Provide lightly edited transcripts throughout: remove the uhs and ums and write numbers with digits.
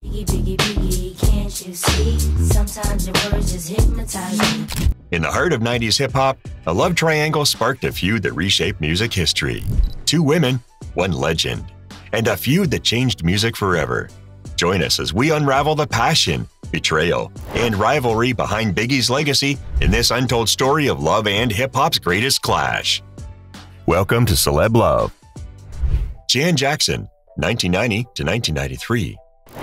Biggie, biggie, biggie, can't you see? Sometimes your words just hypnotize me. In the heart of 90s hip-hop, a love triangle sparked a feud that reshaped music history. Two women, one legend, and a feud that changed music forever. Join us as we unravel the passion, betrayal, and rivalry behind Biggie's legacy in this untold story of love and hip-hop's greatest clash. Welcome to Celeb Love. Jan Jackson, 1990 to 1993.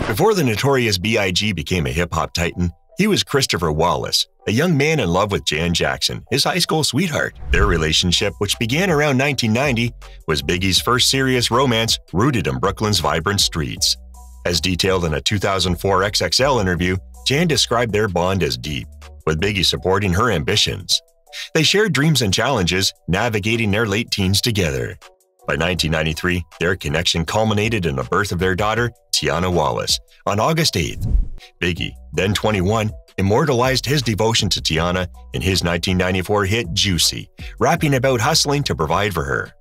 Before the Notorious B.I.G. became a hip-hop titan, he was Christopher Wallace, a young man in love with Jan Jackson, his high school sweetheart. Their relationship, which began around 1990, was Biggie's first serious romance rooted in Brooklyn's vibrant streets. As detailed in a 2004 XXL interview, Jan described their bond as deep, with Biggie supporting her ambitions. They shared dreams and challenges, navigating their late teens together. By 1993, their connection culminated in the birth of their daughter, Tiana Wallace, on August 8th. Biggie, then 21, immortalized his devotion to Tiana in his 1994 hit Juicy, rapping about hustling to provide for her.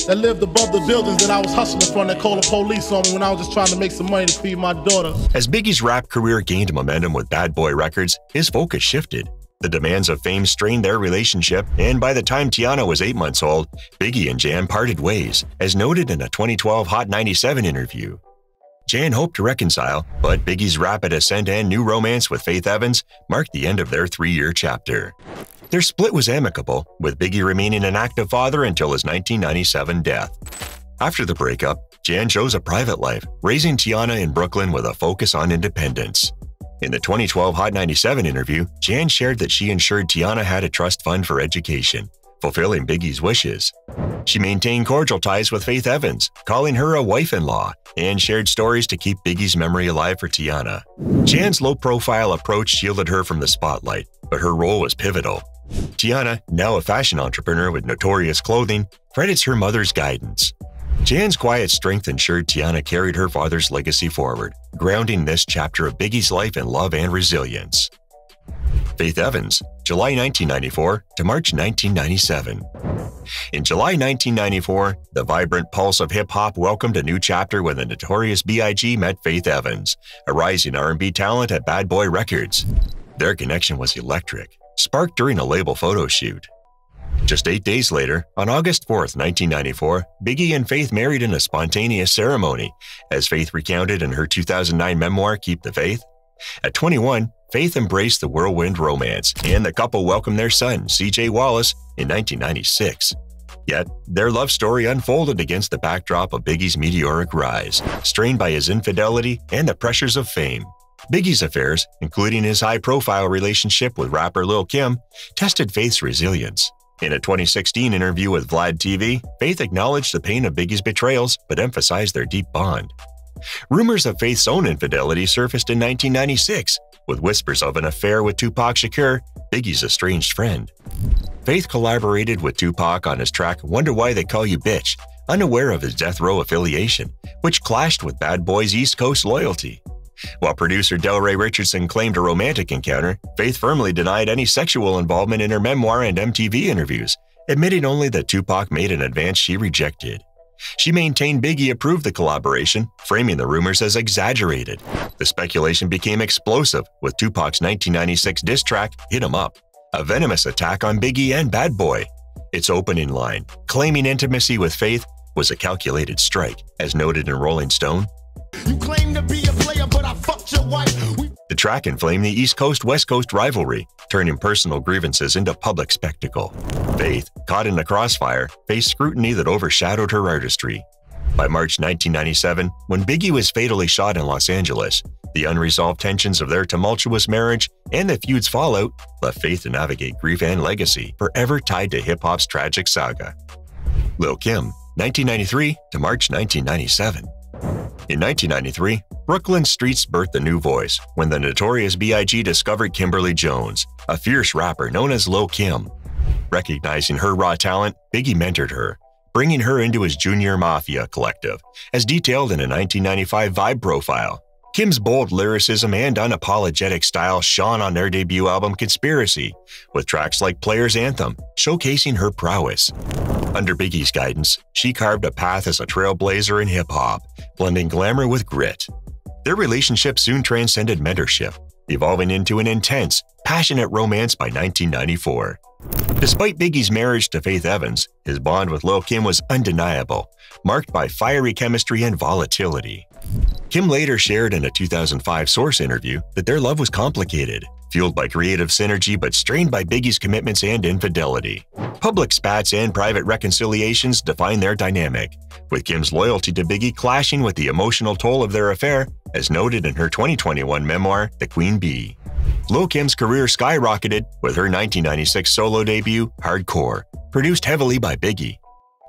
That lived above the buildings that I was hustling from that called the police on me when I was just trying to make some money to feed my daughter. As Biggie's rap career gained momentum with Bad Boy Records, his focus shifted. The demands of fame strained their relationship, and by the time Tiana was 8 months old, Biggie and Jan parted ways, as noted in a 2012 Hot 97 interview. Jan hoped to reconcile, but Biggie's rapid ascent and new romance with Faith Evans marked the end of their 3-year chapter. Their split was amicable, with Biggie remaining an active father until his 1997 death. After the breakup, Jan chose a private life, raising Tiana in Brooklyn with a focus on independence. In the 2012 Hot 97 interview, Jan shared that she ensured Tiana had a trust fund for education, fulfilling Biggie's wishes. She maintained cordial ties with Faith Evans, calling her a wife-in-law, and shared stories to keep Biggie's memory alive for Tiana. Jan's low-profile approach shielded her from the spotlight, but her role was pivotal. Tiana, now a fashion entrepreneur with Notorious Clothing, credits her mother's guidance. Jan's quiet strength ensured Tiana carried her father's legacy forward, grounding this chapter of Biggie's life in love and resilience. Faith Evans, July 1994 to March 1997. In July 1994, the vibrant pulse of hip-hop welcomed a new chapter when the Notorious B.I.G. met Faith Evans, a rising R&B talent at Bad Boy Records. Their connection was electric, sparked during a label photo shoot. Just 8 days later, on August 4, 1994, Biggie and Faith married in a spontaneous ceremony, as Faith recounted in her 2009 memoir, Keep the Faith. At 21, Faith embraced the whirlwind romance, and the couple welcomed their son, C.J. Wallace, in 1996. Yet, their love story unfolded against the backdrop of Biggie's meteoric rise, strained by his infidelity and the pressures of fame. Biggie's affairs, including his high-profile relationship with rapper Lil Kim, tested Faith's resilience. In a 2016 interview with Vlad TV, Faith acknowledged the pain of Biggie's betrayals but emphasized their deep bond. Rumors of Faith's own infidelity surfaced in 1996, with whispers of an affair with Tupac Shakur, Biggie's estranged friend. Faith collaborated with Tupac on his track Wonder Why They Call You Bitch, unaware of his Death Row affiliation, which clashed with Bad Boy's East Coast loyalty. While producer Delray Richardson claimed a romantic encounter, Faith firmly denied any sexual involvement in her memoir and MTV interviews, admitting only that Tupac made an advance she rejected. She maintained Biggie approved the collaboration, framing the rumors as exaggerated. The speculation became explosive, with Tupac's 1996 diss track, Hit 'Em Up, a venomous attack on Biggie and Bad Boy. Its opening line, claiming intimacy with Faith, was a calculated strike, as noted in Rolling Stone. You claim to be a player, but I fucked your wife. The track inflamed the East Coast-West Coast rivalry, turning personal grievances into public spectacle. Faith, caught in the crossfire, faced scrutiny that overshadowed her artistry. By March 1997, when Biggie was fatally shot in Los Angeles, the unresolved tensions of their tumultuous marriage and the feud's fallout left Faith to navigate grief and legacy, forever tied to hip-hop's tragic saga. Lil Kim, 1993 to March 1997. In 1993, Brooklyn streets birthed a new voice when the Notorious B.I.G. discovered Kimberly Jones, a fierce rapper known as Lil Kim. Recognizing her raw talent, Biggie mentored her, bringing her into his Junior Mafia collective, as detailed in a 1995 Vibe profile. Kim's bold lyricism and unapologetic style shone on their debut album Conspiracy, with tracks like Player's Anthem showcasing her prowess. Under Biggie's guidance, she carved a path as a trailblazer in hip-hop, blending glamour with grit. Their relationship soon transcended mentorship, evolving into an intense, passionate romance by 1994. Despite Biggie's marriage to Faith Evans, his bond with Lil' Kim was undeniable, marked by fiery chemistry and volatility. Kim later shared in a 2005 Source interview that their love was complicated, fueled by creative synergy but strained by Biggie's commitments and infidelity. Public spats and private reconciliations define their dynamic, with Kim's loyalty to Biggie clashing with the emotional toll of their affair, as noted in her 2021 memoir, The Queen Bee. Lil' Kim's career skyrocketed with her 1996 solo debut, Hardcore, produced heavily by Biggie.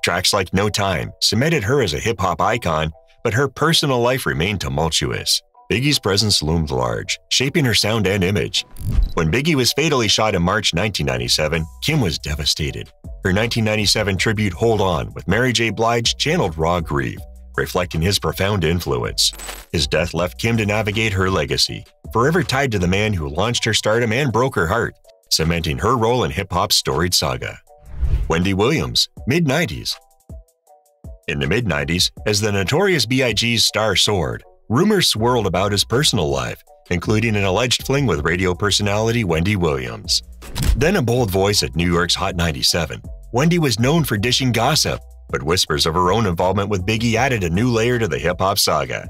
Tracks like No Time cemented her as a hip-hop icon, but her personal life remained tumultuous. Biggie's presence loomed large, shaping her sound and image. When Biggie was fatally shot in March 1997, Kim was devastated. Her 1997 tribute Hold On with Mary J. Blige channeled raw grief, reflecting his profound influence. His death left Kim to navigate her legacy, forever tied to the man who launched her stardom and broke her heart, cementing her role in hip-hop's storied saga. Wendy Williams, mid-90s. In the mid-90s, as the Notorious B.I.G.'s star soared, rumors swirled about his personal life, including an alleged fling with radio personality Wendy Williams. Then a bold voice at New York's Hot 97, Wendy was known for dishing gossip, but whispers of her own involvement with Biggie added a new layer to the hip-hop saga.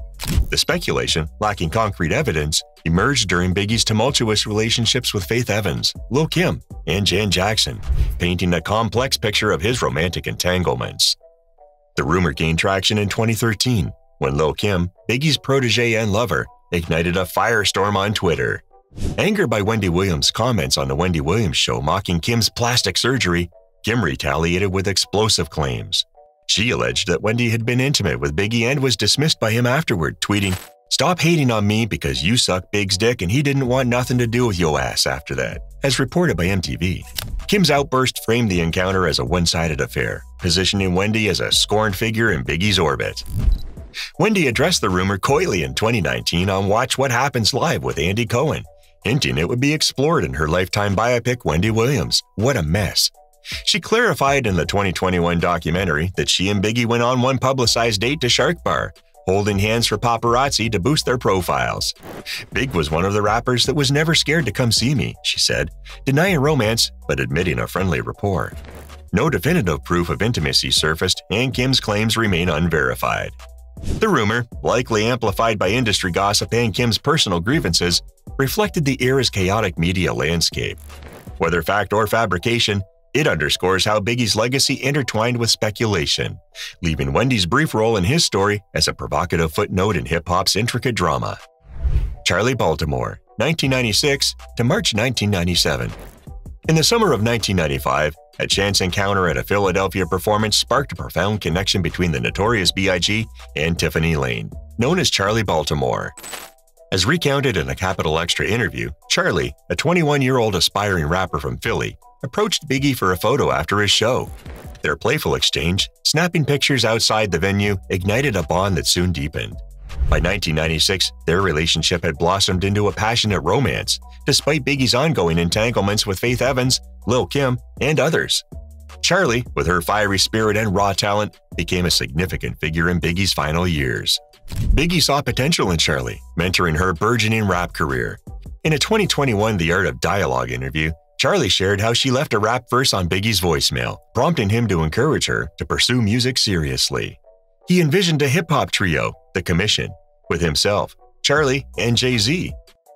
The speculation, lacking concrete evidence, emerged during Biggie's tumultuous relationships with Faith Evans, Lil' Kim, and Jan Jackson, painting a complex picture of his romantic entanglements. The rumor gained traction in 2013, when Lil' Kim, Biggie's protege and lover, ignited a firestorm on Twitter. Angered by Wendy Williams' comments on The Wendy Williams Show mocking Kim's plastic surgery, Kim retaliated with explosive claims. She alleged that Wendy had been intimate with Biggie and was dismissed by him afterward, tweeting, "Stop hating on me because you suck Big's dick and he didn't want nothing to do with yo ass after that," as reported by MTV. Kim's outburst framed the encounter as a one-sided affair, positioning Wendy as a scorned figure in Biggie's orbit. Wendy addressed the rumor coyly in 2019 on Watch What Happens Live with Andy Cohen, hinting it would be explored in her Lifetime biopic Wendy Williams, What a Mess. She clarified in the 2021 documentary that she and Biggie went on one publicized date to Shark Bar, holding hands for paparazzi to boost their profiles. Big was one of the rappers that was never scared to come see me, she said, denying romance but admitting a friendly rapport. No definitive proof of intimacy surfaced, and Kim's claims remain unverified. The rumor, likely amplified by industry gossip and Kim's personal grievances, reflected the era's chaotic media landscape. Whether fact or fabrication, it underscores how Biggie's legacy intertwined with speculation, leaving Wendy's brief role in his story as a provocative footnote in hip-hop's intricate drama. Charli Baltimore, 1996 to March 1997. In the summer of 1995, a chance encounter at a Philadelphia performance sparked a profound connection between the Notorious B.I.G. and Tiffany Lane, known as Charli Baltimore. As recounted in a Capital Extra interview, Charli, a 21-year-old aspiring rapper from Philly, approached Biggie for a photo after his show. Their playful exchange, snapping pictures outside the venue, ignited a bond that soon deepened. By 1996, their relationship had blossomed into a passionate romance, despite Biggie's ongoing entanglements with Faith Evans, Lil' Kim, and others. Charli, with her fiery spirit and raw talent, became a significant figure in Biggie's final years. Biggie saw potential in Charli, mentoring her burgeoning rap career. In a 2021 The Art of Dialogue interview, Charli shared how she left a rap verse on Biggie's voicemail, prompting him to encourage her to pursue music seriously. He envisioned a hip-hop trio, The Commission, with himself, Charli, and Jay-Z.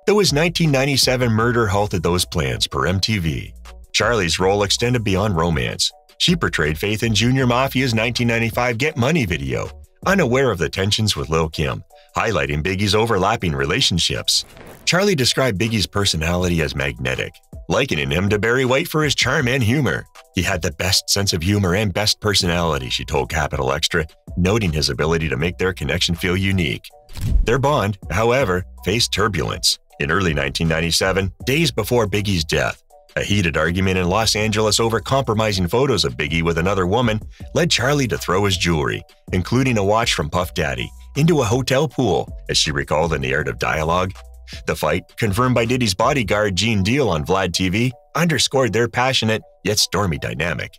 Though his 1997 murder halted those plans per MTV. Charli's role extended beyond romance. She portrayed Faith in Junior Mafia's 1995 Get Money video, unaware of the tensions with Lil' Kim, highlighting Biggie's overlapping relationships. Charli described Biggie's personality as magnetic, likening him to Barry White for his charm and humor. He had the best sense of humor and best personality, she told Capital Extra, noting his ability to make their connection feel unique. Their bond, however, faced turbulence. In early 1997, days before Biggie's death, a heated argument in Los Angeles over compromising photos of Biggie with another woman led Charli to throw his jewelry, including a watch from Puff Daddy, into a hotel pool, as she recalled in The Art of Dialogue. The fight, confirmed by Diddy's bodyguard Gene Deal on Vlad TV, underscored their passionate yet stormy dynamic.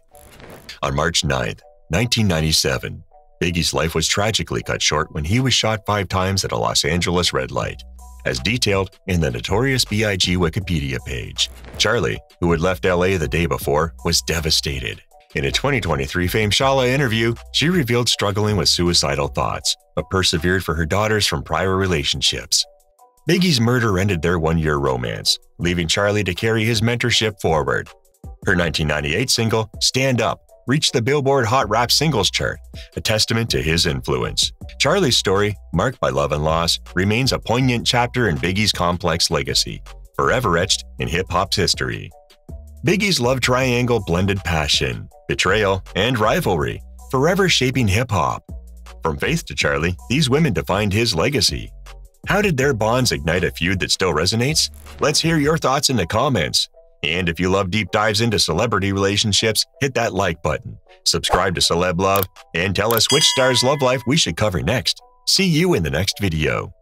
On March 9, 1997, Biggie's life was tragically cut short when he was shot 5 times at a Los Angeles red light, as detailed in the Notorious B.I.G. Wikipedia page. Charlie, who had left LA the day before, was devastated. In a 2023 Fame Shala interview, she revealed struggling with suicidal thoughts, but persevered for her daughters from prior relationships. Biggie's murder ended their 1-year romance, leaving Charlie to carry his mentorship forward. Her 1998 single, Stand Up, reached the Billboard Hot Rap Singles chart, a testament to his influence. Charlie's story, marked by love and loss, remains a poignant chapter in Biggie's complex legacy, forever etched in hip-hop's history. Biggie's love triangle blended passion, betrayal, and rivalry, forever shaping hip-hop. From Faith to Charlie, these women defined his legacy. How did their bonds ignite a feud that still resonates? Let's hear your thoughts in the comments. And if you love deep dives into celebrity relationships, hit that like button, subscribe to Celeb Love, and tell us which star's love life we should cover next. See you in the next video.